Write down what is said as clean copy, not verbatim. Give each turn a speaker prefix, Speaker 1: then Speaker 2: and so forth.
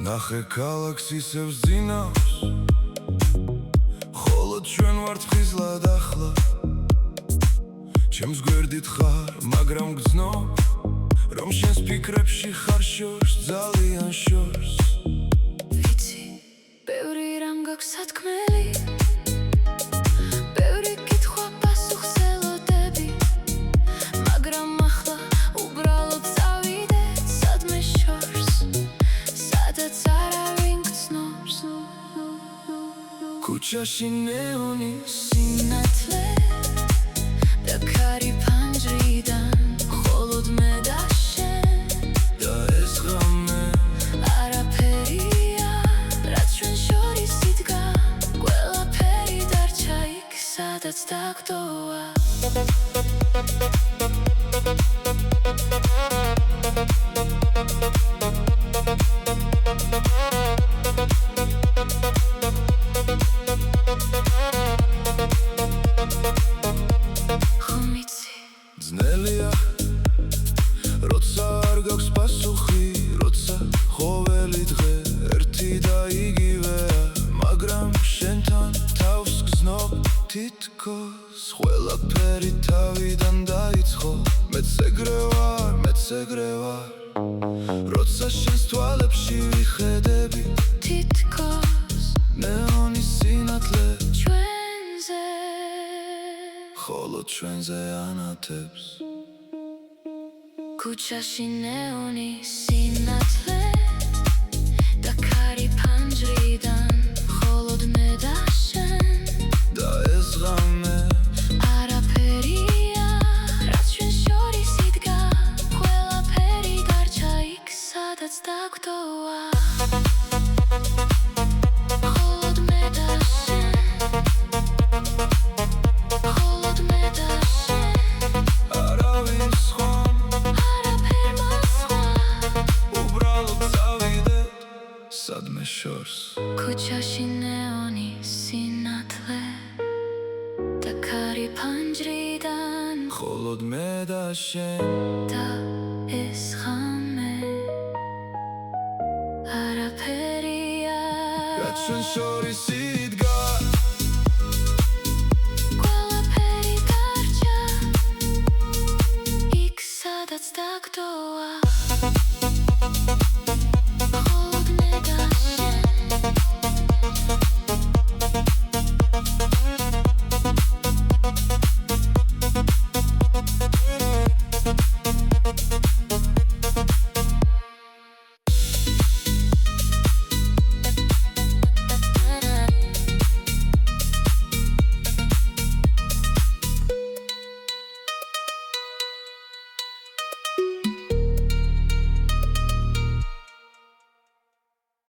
Speaker 1: ნახე ქალაქს ისევ ზინავს, ხოლო ჩვენ ვართ ხიზლად ახლა. ჩემს გვერდით ხარ, მაგრამ გძნობ, რომ შენს ფიქრებში ხარ შორს, ძალიან შორს.
Speaker 2: ვიცი, ბევრი რამ გაქვს სათქმელი, ბევრი კითხვა პასუხს ელოდები, მაგრამ ახლა უბრალოდ წავიდეთ სადმე შორს, სადაც არავინ გცნობს.
Speaker 1: ქუჩაში ნეონი
Speaker 2: სინათლე და ქარი ფანჯრიდან, მხოლოდ მე და შენ
Speaker 1: და ეს ღამე
Speaker 2: არაფერია, რაც ჩვენ შორის იდგა, ყველაფერი დარჩა იქ, სადაც დაგდოა.
Speaker 1: ძნელია, როცა არ გაქვს პასუხი, როცა ყოველი დღე ერთი და იგივეა, მაგრამ შენთან თავს გზნობ, თითქოს ყველაფერი თავიდან დაიწყო. მეც ეგრე ვარ, როცა შენს თვალებში ვიხედები,
Speaker 2: თითქოს
Speaker 1: ნეონის სინათლე
Speaker 2: ჩვენზე,
Speaker 1: ხოლო ჩვენზე ანათებს.
Speaker 2: ქუჩაში ნეონი სინათლე და ქარი ფანჯრიდან, მხოლოდ მე და შენ
Speaker 1: და ეს ღამე
Speaker 2: არაფერია, რაც ჩვენ შორის იდგა, ყველაფერი დარჩა იქ, სადაც დაგდოა. მხოლოდ მე და შენ, მხოლოდ მე და შენ,
Speaker 1: არავინ სხვა,
Speaker 2: არაფერმა სხვა.
Speaker 1: უბრალოდ წავიდეთ სადმე შორს.
Speaker 2: ქუჩაში ნეონი სინათლე და ქარი ფანჯრიდან,
Speaker 1: მხოლოდ მე და შენ
Speaker 2: და ეს ღამე არაფერია,
Speaker 1: რაც ჩვენ შორის იდგა,
Speaker 2: ყველაფერი დარჩა იქ, სადაც დაგდოა.